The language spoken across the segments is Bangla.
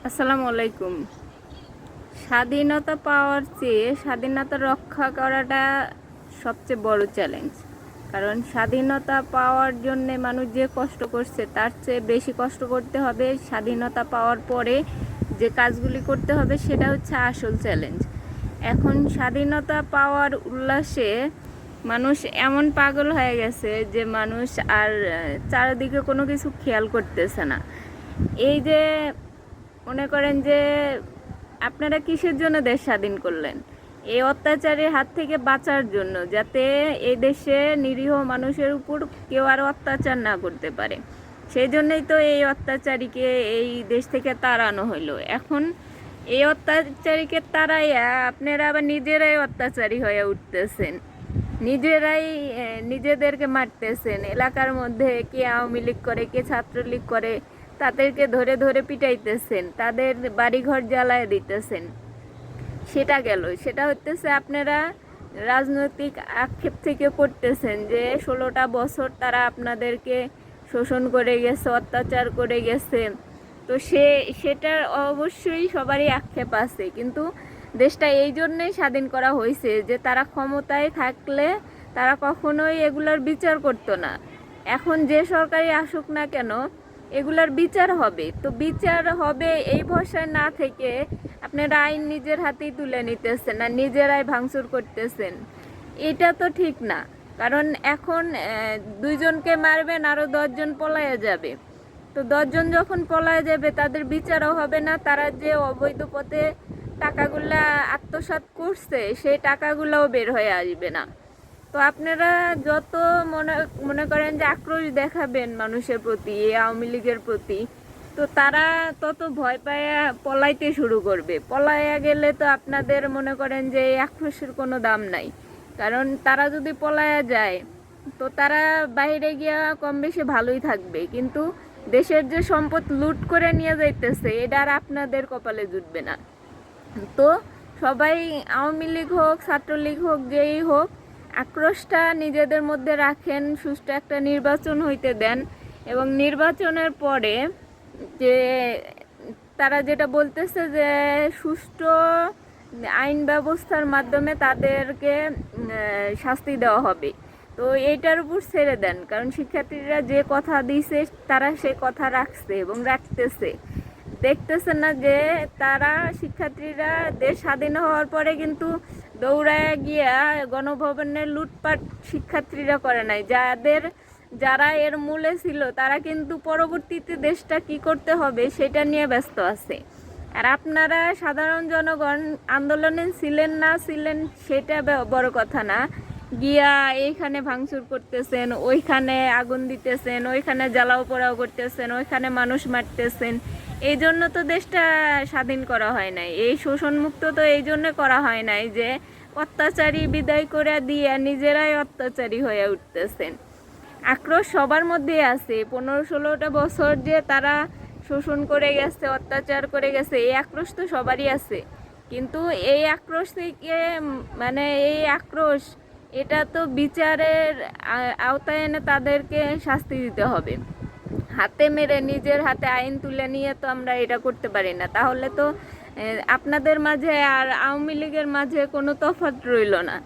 আসসালামু আলাইকুম। স্বাধীনতা পাওয়ার চেয়ে স্বাধীনতা রক্ষা করাটা সবচেয়ে বড় চ্যালেঞ্জ। কারণ স্বাধীনতা পাওয়ার জন্যে মানুষ যে কষ্ট করছে তার চেয়ে বেশি কষ্ট করতে হবে স্বাধীনতা পাওয়ার পরে যে কাজগুলি করতে হবে, সেটা হচ্ছে আসল চ্যালেঞ্জ। এখন স্বাধীনতা পাওয়ার উল্লাসে মানুষ এমন পাগল হয়ে গেছে যে মানুষ আর চারিদিকে কোনো কিছু খেয়াল করতেছে না। এই যে মনে করেন যে আপনারা কিসের জন্য দেশ স্বাধীন করলেন? এই অত্যাচারের হাত থেকে বাঁচার জন্য, যাতে এই দেশে নিরীহ মানুষের উপর কেউ আর অত্যাচার না করতে পারে। সেই জন্যই তো এই অত্যাচারীকে এই দেশ থেকে তাড়ানো হইলো। এখন এই অত্যাচারীকে তাড়াইয়া আপনারা আবার নিজেরাই অত্যাচারী হয়ে উঠতেছেন, নিজেরাই নিজেদেরকে মারতেছেন। এলাকার মধ্যে কে আওয়ামী লীগ করে, কে ছাত্রলীগ করে, তাদেরকে ধরে ধরে পিটাইতেছেন, তাদের বাড়িঘর জ্বালায় দিতেছেন। সেটা গেল, সেটা হচ্ছে আপনারা রাজনৈতিক আক্ষেপ থেকে করতেছেন যে 16টা বছর তারা আপনাদেরকে শোষণ করে গেছে, অত্যাচার করে গেছে। তো সেটার অবশ্যই সবারই আক্ষেপ আছে, কিন্তু দেশটা এই জন্যই স্বাধীন করা হয়েছে যে তারা ক্ষমতায় থাকলে তারা কখনোই এগুলোর বিচার করতো না। এখন যে সরকারি আসুক না কেন, এগুলার বিচার হবে। তো বিচার হবে এই ভরসায় না থেকে আপনারা আইন নিজের হাতেই তুলে নিতেছেন আর নিজেরাই ভাঙচুর করতেছেন। এটা তো ঠিক না। কারণ এখন 2জনকে মারবেন, আরও 10জন পলায়ে যাবে। তো 10জন যখন পলায়ে যাবে তাদের বিচারও হবে না। তারা যে অবৈধ পথে টাকাগুলা আত্মসাৎ করছে সেই টাকাগুলোও বের হয়ে আসবে না। তো আপনারা যত মনে মনে করেন যে আক্রোশ দেখাবেন মানুষের প্রতি, এই আওয়ামী লীগের প্রতি, তো তারা তত ভয় পাইয়া পলাইতে শুরু করবে। পলাইয়া গেলে তো আপনাদের মনে করেন যে এই আক্রোশের কোনো দাম নাই। কারণ তারা যদি পলাইয়া যায় তো তারা বাইরে গিয়া কম বেশি ভালোই থাকবে, কিন্তু দেশের যে সম্পদ লুট করে নিয়ে যাইতেছে এটা আর আপনাদের কপালে জুটবে না। তো সবাই, আওয়ামী লীগ হোক, ছাত্রলীগ হোক, যেই হোক, আক্রোশটা নিজেদের মধ্যে রাখেন, সুষ্ঠু একটা নির্বাচন হইতে দেন। এবং নির্বাচনের পরে যে তারা যেটা বলতেছে যে সুষ্ঠু আইন ব্যবস্থার মাধ্যমে তাদেরকে শাস্তি দেওয়া হবে, তো এইটার উপর ছেড়ে দেন। কারণ শিক্ষার্থীরা যে কথা দিয়েছে তারা সে কথা রাখছে এবং রাখতেছে। দেখতেছে না যে তারা, শিক্ষার্থীরা দেশ স্বাধীন হওয়ার পরে কিন্তু দৌড়ায় গিয়া গণভবনের লুটপাট শিক্ষার্থীরা করে নাই। যারা এর মূলে ছিল তারা কিন্তু পরবর্তীতে দেশটা কি করতে হবে সেটা নিয়ে ব্যস্ত আছে। আর আপনারা সাধারণ জনগণ আন্দোলনে ছিলেন না ছিলেন সেটা বড় কথা না, গিয়া এইখানে ভাঙচুর করতেছেন, ওইখানে আগুন দিতেছেন, ওইখানে জ্বালাও পোড়াও করতেছেন, ওইখানে মানুষ মারতেছেন। এই জন্য তো দেশটা স্বাধীন করা হয় নাই। এই শোষণমুক্ত তো এই জন্য করা হয় নাই যে অত্যাচারী বিদায় করে দিয়ে নিজেরাই অত্যাচারী হয়ে উঠতেছেন। আক্রোশ সবার মধ্যেই আছে। 15-16টা বছর যে তারা শোষণ করে গেছে, অত্যাচার করে গেছে, এই আক্রোশ তো সবারই আছে। কিন্তু এই আক্রোশ থেকে এই আক্রোশ, এটা তো বিচারের আওতায় এনে তাদেরকে শাস্তি দিতে হবে। হাতে মেরে নিজের হাতে আইন তুলে নিয়ে তো আমরা এটা করতে পারি না। তাহলে তো আপনাদের মাঝে আর আওয়ামী লীগের মাঝে কোনো তফাৎ রইল না।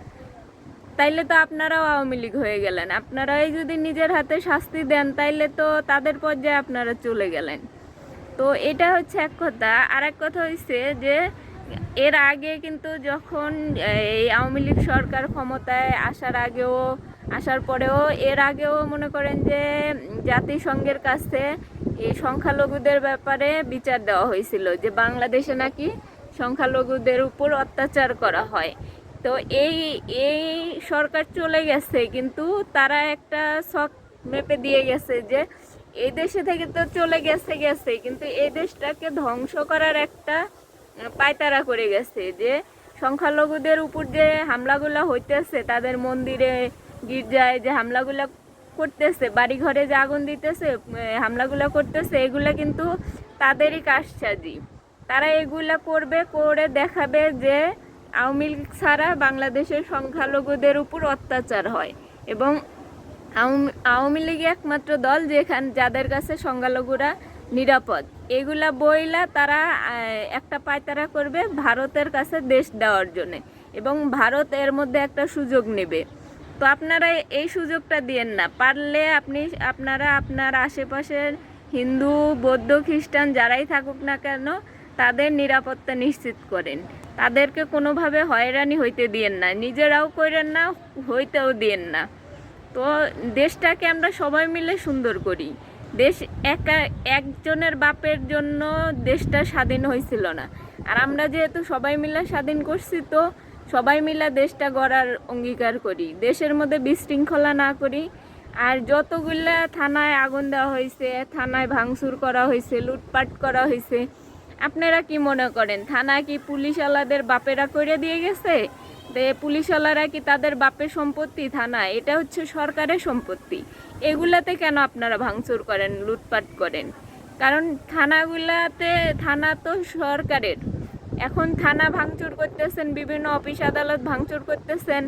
তাইলে তো আপনারাও আওয়ামী লীগ হয়ে গেলেন। আপনারাই যদি নিজের হাতে শাস্তি দেন তাইলে তো তাদের পর্যায়ে আপনারা চলে গেলেন। তো এটা হচ্ছে এক কথা। আর এক কথা হচ্ছে যে এর আগে কিন্তু যখন এই আওয়ামী লীগ সরকার ক্ষমতায় আসার পরেও এর আগেও মনে করেন যে জাতিসংঘের কাছে এই সংখ্যালঘুদের ব্যাপারে বিচার দেওয়া হয়েছিল যে বাংলাদেশে নাকি সংখ্যালঘুদের উপর অত্যাচার করা হয়। তো এই এই সরকার চলে গেছে, কিন্তু তারা একটা ছক মেপে দিয়ে গেছে যে এই দেশে থেকে তো চলে গেছে কিন্তু এই দেশটাকে ধ্বংস করার একটা পায়তারা করে গেছে। যে সংখ্যালঘুদের উপর যে হামলাগুলা হইতেছে, তাদের মন্দিরে গির্জায় যে হামলাগুলা করতেছে, বাড়িঘরে যে আগুন দিতেছে, হামলাগুলা করতেছে, এগুলা কিন্তু তাদেরই কারসাজি। তারা এগুলা করবে, করে দেখাবে যে আওয়ামী লীগ ছাড়া বাংলাদেশের সংখ্যালঘুদের উপর অত্যাচার হয়। এবং আওয়ামী লীগ একমাত্র দল যাদের কাছে সংখ্যালঘুরা নিরাপদ, এগুলা বইলা তারা একটা পায়তারা করবে ভারতের কাছে দেশ দেওয়ার জন্য, এবং ভারত এর মধ্যে একটা সুযোগ নেবে। তো আপনারা এই সুযোগটা দিয়েন না, পারলে আপনারা আপনার আশেপাশের হিন্দু, বৌদ্ধ, খ্রিস্টান যারাই থাকুক না কেন তাদের নিরাপত্তা নিশ্চিত করেন, তাদেরকে কোনোভাবে হয়রানি হইতে দিয়েন না, নিজেরাও করেন না, হইতেও দিয়েন না। তো দেশটাকে আমরা সবাই মিলে সুন্দর করি। দেশ একজনের বাপের জন্য দেশটা স্বাধীন হয়েছিল না, আর আমরা যেহেতু সবাই মিলে স্বাধীন করছি, তো সবাই মিলে দেশটা গড়ার অঙ্গীকার করি, দেশের মধ্যে বিশৃঙ্খলা না করি। আর যতগুলা থানায় আগুন দেওয়া হয়েছে, থানায় ভাঙচুর করা হয়েছে, লুটপাট করা হয়েছে, আপনারা কি মনে করেন থানা কি পুলিশওয়ালাদের বাপেরা করে দিয়ে গেছে? পুলিশওয়ালারা কি তাদের বাপের সম্পত্তি? থানা এটা হচ্ছে সরকারের সম্পত্তি। এগুলাতে কেন আপনারা ভাঙচুর করেন, লুটপাট করেন? কারণ থানা তো সরকারের। এখন থানা ভাঙচুর করতেছেন, বিভিন্ন অফিস আদালত ভাঙচুর করতেছেন,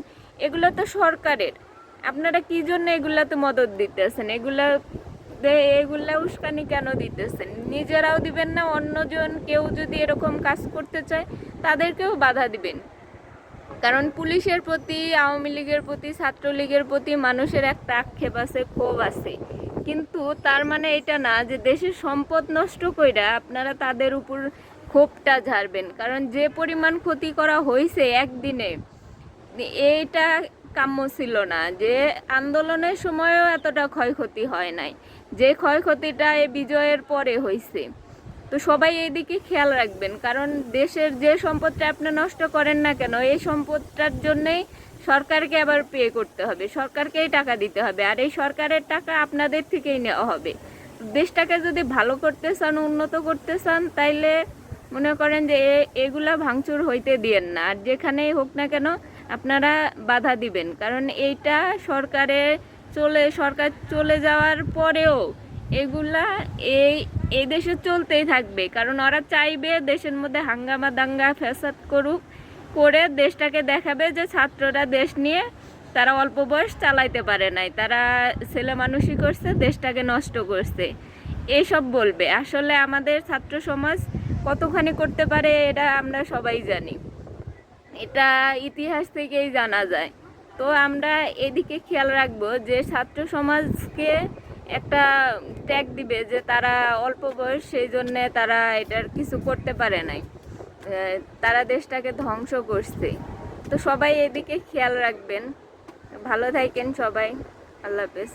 এগুলো তো সরকারের। আপনারা কি জন্য এগুলাতে মদত দিতেছেন? এগুলা উস্কানি কেন দিতেছেন? নিজেরাও দিবেন না, অন্যজন কেউ যদি এরকম কাজ করতে চায় তাদেরকেও বাধা দিবেন। কারণ পুলিশের প্রতি, আওয়ামী লীগের প্রতি, ছাত্রলীগের প্রতি মানুষের একটা আক্ষেপ আছে, ক্ষোভ আছে, কিন্তু তার মানে এটা না যে দেশের সম্পদ নষ্ট কইরা আপনারা তাদের উপর ক্ষোভটা ঝাড়বেন। কারণ যে পরিমাণ ক্ষতি করা হয়েছে একদিনে, এইটা কাম্য ছিল না। যে আন্দোলনের সময়ও এতটা ক্ষয়ক্ষতি হয় নাই, যে ক্ষয়ক্ষতিটা এই বিজয়ের পরে হয়েছে। তো সবাই এইদিকে খেয়াল রাখবেন, কারণ দেশের যে সম্পদটা আপনি নষ্ট করেন না কেন, এই সম্পদটার জন্যেই সরকারকে আবার পে করতে হবে, সরকারকেই টাকা দিতে হবে, আর এই সরকারের টাকা আপনাদের থেকেই নেওয়া হবে। দেশটাকে যদি ভালো করতে চান, উন্নত করতে চান, তাইলে মনে করেন যে এগুলা ভাঙচুর হইতে দিয়েন না, আর যেখানেই হোক না কেন আপনারা বাধা দিবেন। কারণ এইটা সরকার চলে যাওয়ার পরেও এগুলা এই দেশে চলতেই থাকবে, কারণ ওরা চাইবে দেশের মধ্যে হাঙ্গামা দাঙ্গা ফ্যাসাদ করে দেশটাকে দেখাবে যে ছাত্ররা দেশ নিয়ে তারা অল্প বয়স চালাইতে পারে নাই, তারা ছেলে মানুষই করছে, দেশটাকে নষ্ট করছে, এইসব বলবে। আসলে আমাদের ছাত্র সমাজ কতখানি করতে পারে এটা আমরা সবাই জানি, এটা ইতিহাস থেকেই জানা যায়। তো আমরা এদিকে খেয়াল রাখবো যে ছাত্র সমাজকে একটা ট্যাগ দিবে যে তারা অল্প বয়স, সেই জন্যে তারা এটার কিছু করতে পারে নাই, তারা দেশটাকে ধ্বংস করছে। তো সবাই এদিকে খেয়াল রাখবেন। ভালো থাকেন সবাই, আল্লাহ হাফেজ।